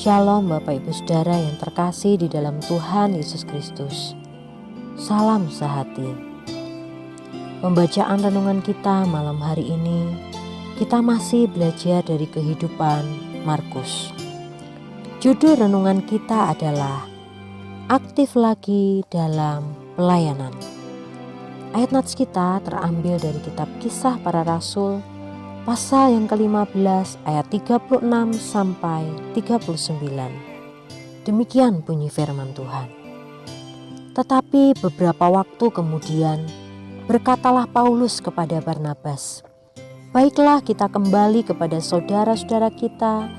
Shalom Bapak Ibu Saudara yang terkasih di dalam Tuhan Yesus Kristus. Salam sehati. Pembacaan renungan kita malam hari ini, kita masih belajar dari kehidupan Markus. Judul renungan kita adalah Aktif Lagi Dalam Pelayanan. Ayat nats kita terambil dari kitab Kisah Para Rasul pasal yang ke-15 ayat 36 sampai 39. Demikian bunyi firman Tuhan. Tetapi beberapa waktu kemudian berkatalah Paulus kepada Barnabas, "Baiklah, kita kembali kepada saudara-saudara kita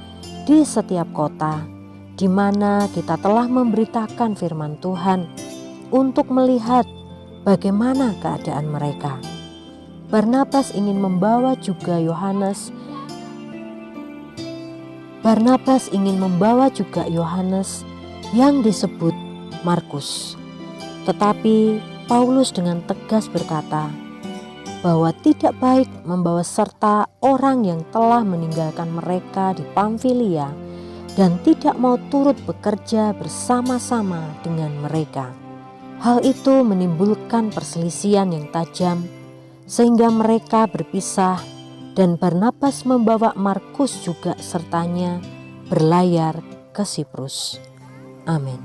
di setiap kota di mana kita telah memberitakan firman Tuhan untuk melihat bagaimana keadaan mereka." Barnabas ingin membawa juga Yohanes yang disebut Markus. Tetapi Paulus dengan tegas berkata bahwa tidak baik membawa serta orang yang telah meninggalkan mereka di Pamfilia dan tidak mau turut bekerja bersama-sama dengan mereka. Hal itu menimbulkan perselisihan yang tajam sehingga mereka berpisah, dan Barnabas membawa Markus juga sertanya berlayar ke Siprus. Amin.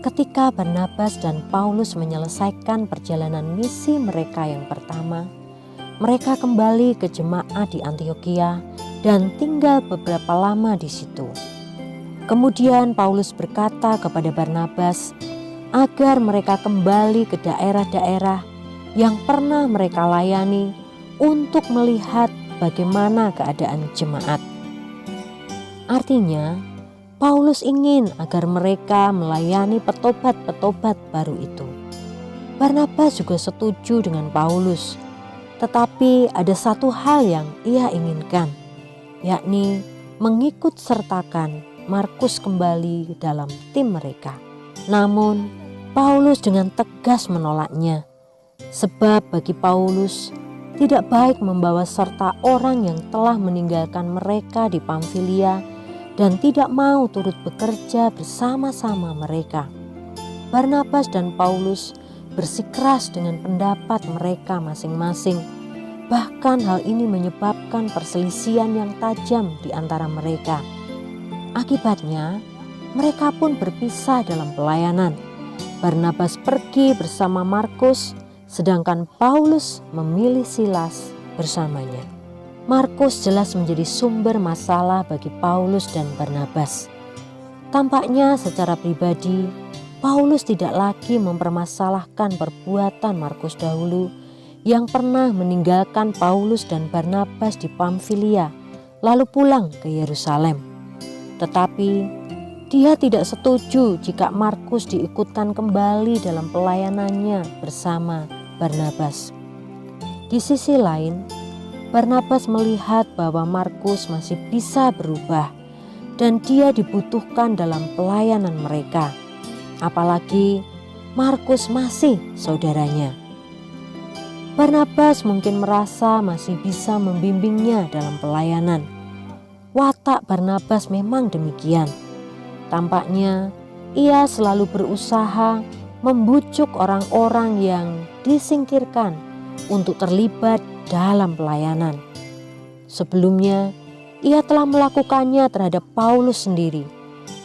Ketika Barnabas dan Paulus menyelesaikan perjalanan misi mereka yang pertama, mereka kembali ke jemaat di Antiokhia dan tinggal beberapa lama di situ. Kemudian Paulus berkata kepada Barnabas agar mereka kembali ke daerah-daerah yang pernah mereka layani untuk melihat bagaimana keadaan jemaat. Artinya, Paulus ingin agar mereka melayani petobat-petobat baru itu. Barnabas juga setuju dengan Paulus, tetapi ada satu hal yang ia inginkan, yakni mengikut sertakan Markus kembali dalam tim mereka. Namun, Paulus dengan tegas menolaknya. Sebab bagi Paulus tidak baik membawa serta orang yang telah meninggalkan mereka di Pamfilia dan tidak mau turut bekerja bersama-sama mereka. Barnabas dan Paulus bersikeras dengan pendapat mereka masing-masing. Bahkan hal ini menyebabkan perselisihan yang tajam di antara mereka. Akibatnya, mereka pun berpisah dalam pelayanan. Barnabas pergi bersama Markus, sedangkan Paulus memilih Silas bersamanya. Markus jelas menjadi sumber masalah bagi Paulus dan Barnabas. Tampaknya secara pribadi, Paulus tidak lagi mempermasalahkan perbuatan Markus dahulu yang pernah meninggalkan Paulus dan Barnabas di Pamfilia lalu pulang ke Yerusalem. Tetapi dia tidak setuju jika Markus diikutkan kembali dalam pelayanannya bersama Barnabas. Di sisi lain, Barnabas melihat bahwa Markus masih bisa berubah dan dia dibutuhkan dalam pelayanan mereka. Apalagi Markus masih saudaranya. Barnabas mungkin merasa masih bisa membimbingnya dalam pelayanan. Watak Barnabas memang demikian. Tampaknya ia selalu berusaha membujuk orang-orang yang disingkirkan untuk terlibat dalam pelayanan. Sebelumnya, ia telah melakukannya terhadap Paulus sendiri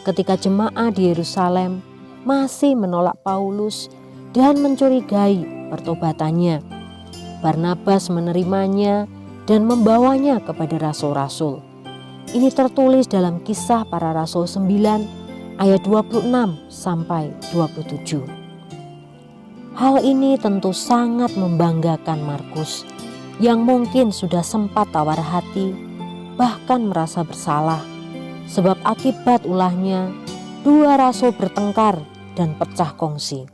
ketika jemaat di Yerusalem masih menolak Paulus dan mencurigai pertobatannya. Barnabas menerimanya dan membawanya kepada rasul-rasul. Ini tertulis dalam Kisah Para Rasul 9 ayat 26 sampai 27. Hal ini tentu sangat membanggakan Markus yang mungkin sudah sempat tawar hati, bahkan merasa bersalah. Sebab akibat ulahnya, dua rasul bertengkar dan pecah kongsi.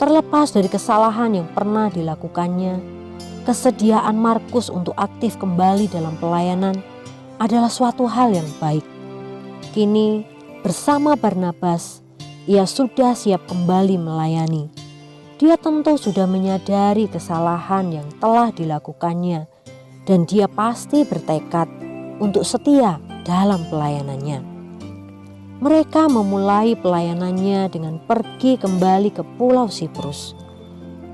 Terlepas dari kesalahan yang pernah dilakukannya, kesediaan Markus untuk aktif kembali dalam pelayanan adalah suatu hal yang baik. Kini bersama Barnabas, ia sudah siap kembali melayani. Dia tentu sudah menyadari kesalahan yang telah dilakukannya dan dia pasti bertekad untuk setia dalam pelayanannya. Mereka memulai pelayanannya dengan pergi kembali ke Pulau Siprus.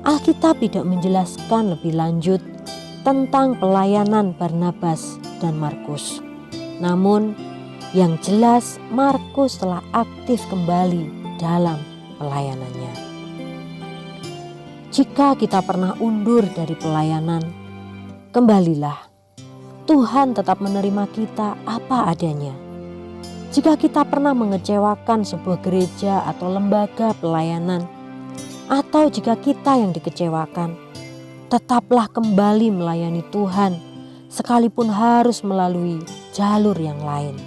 Alkitab tidak menjelaskan lebih lanjut tentang pelayanan Barnabas dan Markus. Namun yang jelas Markus telah aktif kembali dalam pelayanannya. Jika kita pernah undur dari pelayanan, kembalilah. Tuhan tetap menerima kita apa adanya. Jika kita pernah mengecewakan sebuah gereja atau lembaga pelayanan, atau jika kita yang dikecewakan, tetaplah kembali melayani Tuhan, sekalipun harus melalui jalur yang lain.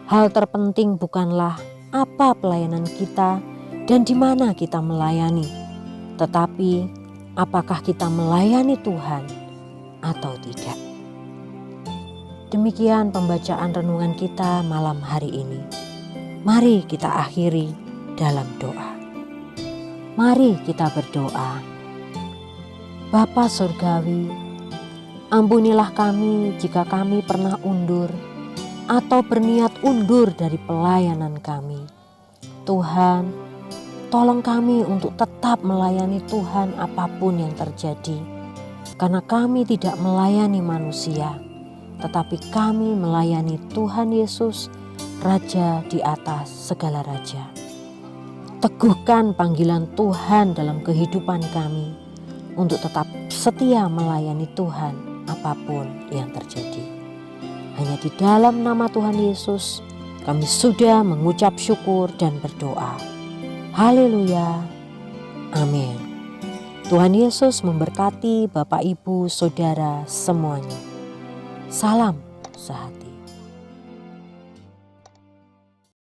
Hal terpenting bukanlah apa pelayanan kita dan di mana kita melayani, tetapi apakah kita melayani Tuhan atau tidak. Demikian pembacaan renungan kita malam hari ini. Mari kita akhiri dalam doa. Mari kita berdoa. Bapa Surgawi, ampunilah kami jika kami pernah undur atau berniat undur dari pelayanan kami. Tuhan, tolong kami untuk tetap melayani Tuhan apapun yang terjadi, karena kami tidak melayani manusia, tetapi kami melayani Tuhan Yesus, Raja di atas segala raja. Teguhkan panggilan Tuhan dalam kehidupan kami untuk tetap setia melayani Tuhan apapun yang terjadi. Hanya di dalam nama Tuhan Yesus kami sudah mengucap syukur dan berdoa. Haleluya. Amin. Tuhan Yesus memberkati Bapak, Ibu, Saudara semuanya. Salam sehati.